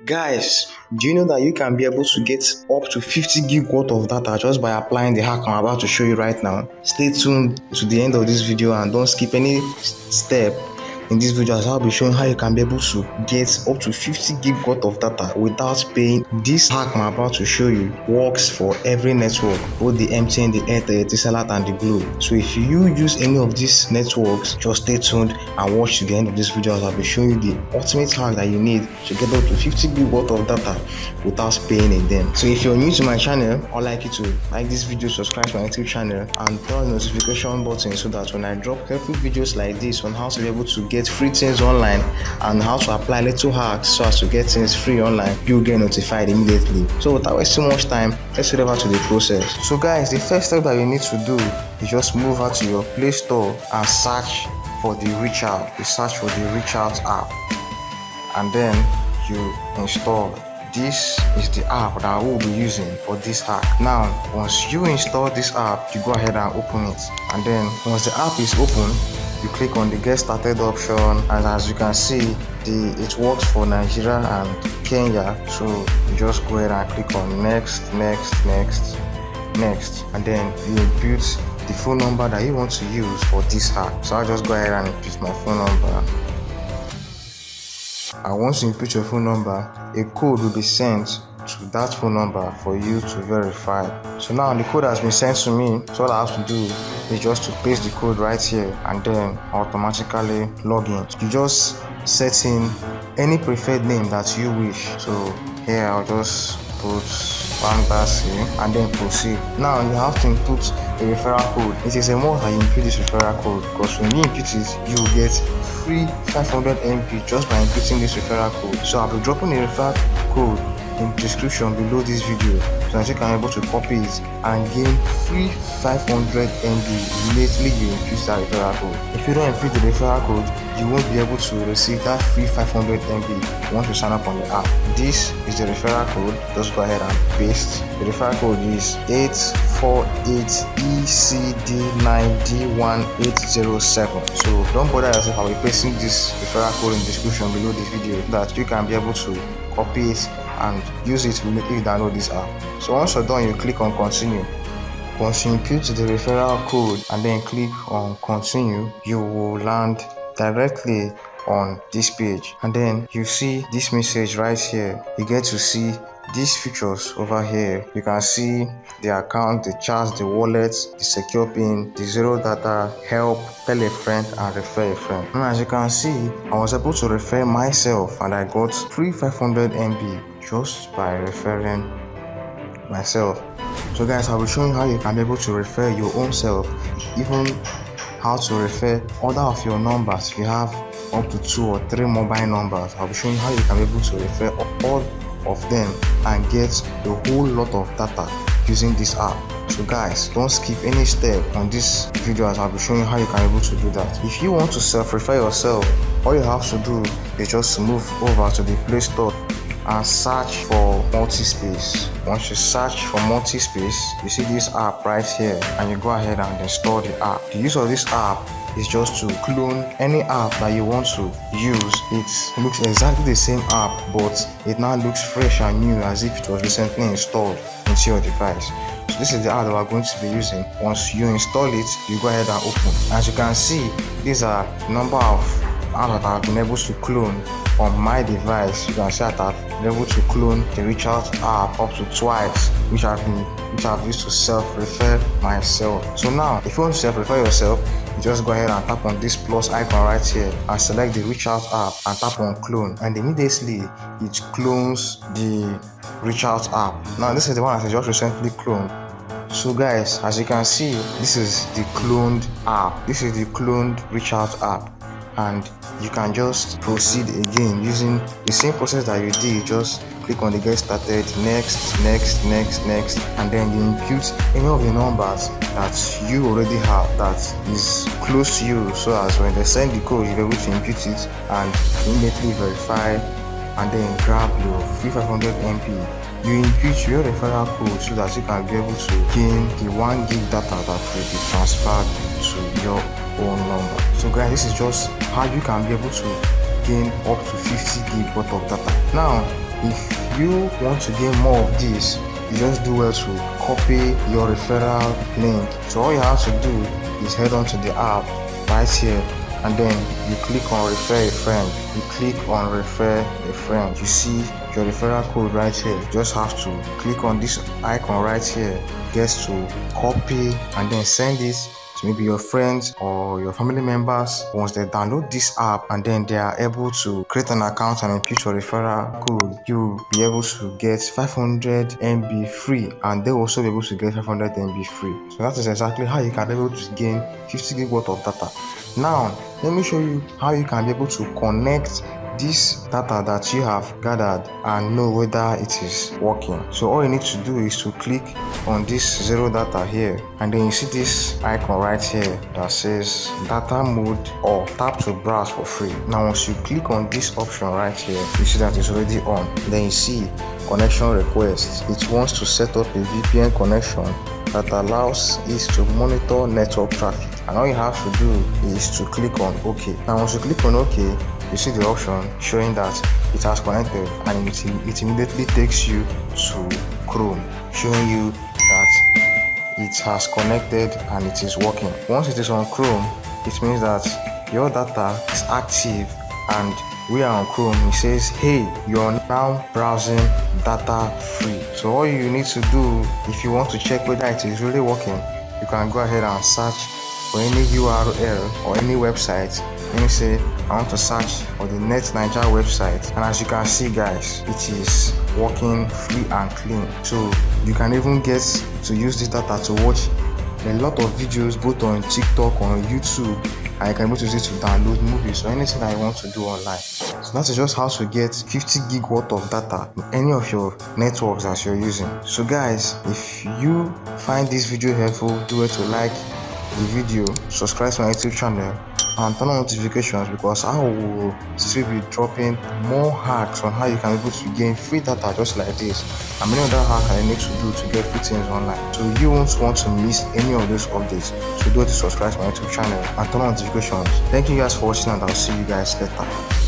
Guys, do you know that you can be able to get up to 50 gig worth of data just by applying the hack I'm about to show you right now? Stay tuned to the end of this video and don't skip any step in this video, as I'll be showing how you can be able to get up to 50 gig worth of data without paying. This hack I'm about to show you works for every network, both the MTN, the Airtel, the Etisalat and the Glo. So if you use any of these networks, just stay tuned and watch to the end of this video, as I'll be showing you the ultimate hack that you need to get up to 50 gig worth of data without paying in them. So if you're new to my channel, I'd like you to like this video, subscribe to my YouTube channel and turn the notification button so that when I drop helpful videos like this on how to be able to get free things online and how to apply little hacks so as to get things free online, you'll get notified immediately. So without wasting much time, let's head over to the process. So guys, the first step that you need to do is just move out to your Play Store and search for the Reachout. You search for the Reachout app and then you install. This is the app that I will be using for this hack. Now once you install this app, you go ahead and open it, and then once the app is open, you click on the get started option, and as you can see, it works for Nigeria and Kenya. So you just go ahead and click on next, and then you input the phone number that you want to use for this hack. So I'll just go ahead and input my phone number. And once you input your phone number, a code will be sent to that phone number for you to verify. So now the code has been sent to me, so all I have to do is just to paste the code right here and then automatically log in. You just set in any preferred name that you wish. So here I'll just put FantaSee and then proceed. Now you have to input a referral code. It is a must that you input this referral code, because when you input it, you will get free 500 MB just by inputting this referral code. So I'll be dropping the referral code in the description below this video so that you can be able to copy it and gain free 500 MB immediately you input that referral code. If you don't input the referral code, you won't be able to receive that free 500 MB once you sign up on the app. This is the referral code. Just go ahead and paste. The referral code is 848ECD9D1807. So don't bother yourself, I'll be pasting this referral code in the description below this video so that you can be able to copy it and use it immediately you download this app. So once you're done, you click on continue. Once you input the referral code and then click on continue, you will land directly on this page, and then you see this message right here. You get to see these features over here. You can see the account, the charts, the wallet, the secure pin, the zero data, help, tell a friend and refer a friend. And as you can see, I was able to refer myself and I got free 500 MB just by referring myself. So guys, I'll be showing you how you can be able to refer your own self, even how to refer other of your numbers. If you have up to 2 or 3 mobile numbers, I'll be showing you how you can be able to refer all of them and get a whole lot of data using this app. So guys, don't skip any step on this video, as I'll be showing you how you can be able to do that. If you want to self-refer yourself, all you have to do is just move over to the Play Store and search for multi-space. Once you search for multi-space, you see this app right here and you go ahead and install the app. The use of this app is just to clone any app that you want to use. It looks exactly the same app, but it now looks fresh and new, as if it was recently installed into your device. So this is the app that we're going to be using. Once you install it, you go ahead and open. As you can see, these are the number of apps that I've been able to clone on my device. You can see that I've been able to clone the Reachout app up to twice, which I've used to self-refer myself. So now, if you want to self-refer yourself, you just go ahead and tap on this plus icon right here and select the Reachout app and tap on clone, and immediately it clones the Reachout app. Now this is the one that I just recently cloned. So guys, as you can see, this is the cloned app. This is the cloned Reachout app, and you can just proceed again using the same process that you did. Just click on the get started, next, and then you input any of the numbers that you already have that is close to you, so as when they send the code, you'll be able to input it and immediately verify and then grab your free 500 MB. You input your referral code so that you can be able to gain the 1 gig data that will be transferred to your own number. So guys, this is just how you can be able to gain up to 50 gig worth of data. Now if you want to gain more of this, you just do well to copy your referral link. So all you have to do is head on to the app right here, and then you click on refer a friend. You click on refer a friend. You see your referral code right here. You just have to click on this icon right here, get to copy, and then send it to maybe your friends or your family members. Once they download this app and then they are able to create an account and input your referral code, you'll be able to get 500 MB free, and they'll also be able to get 500 MB free. So that is exactly how you can be able to gain 50 gig worth of data. Now let me show you how you can be able to connect this data that you have gathered and know whether it is working. So all you need to do is to click on this zero data here, and then you see this icon right here that says data mode, or tap to browse for free. Now once you click on this option right here, you see that it's already on. Then you see connection request. It wants to set up a VPN connection that allows it to monitor network traffic, and all you have to do is to click on OK. Now once you click on OK, you see the option showing that it has connected, and it immediately takes you to Chrome, showing you that it has connected and it is working. Once it is on Chrome, it means that your data is active, and we are on Chrome. It says, hey, you are now browsing data free. So all you need to do, if you want to check whether it is really working, you can go ahead and search for any URL or any website. Let me say I want to search for the NetNiger website, and as you can see guys, it is working free and clean. So you can even get to use this data to watch a lot of videos both on TikTok or on YouTube, and you can able to use it to download movies or anything that you want to do online. So that is just how to get 50 gig worth of data in any of your networks that you're using. So guys, if you find this video helpful, do it to like the video, subscribe to my YouTube channel, and turn on notifications, because I will still be dropping more hacks on how you can be able to gain free data just like this, and many other hacks that you need to do to get free things online. So you won't want to miss any of those updates. So do it to subscribe to my YouTube channel and turn on notifications. Thank you guys for watching, and I'll see you guys later.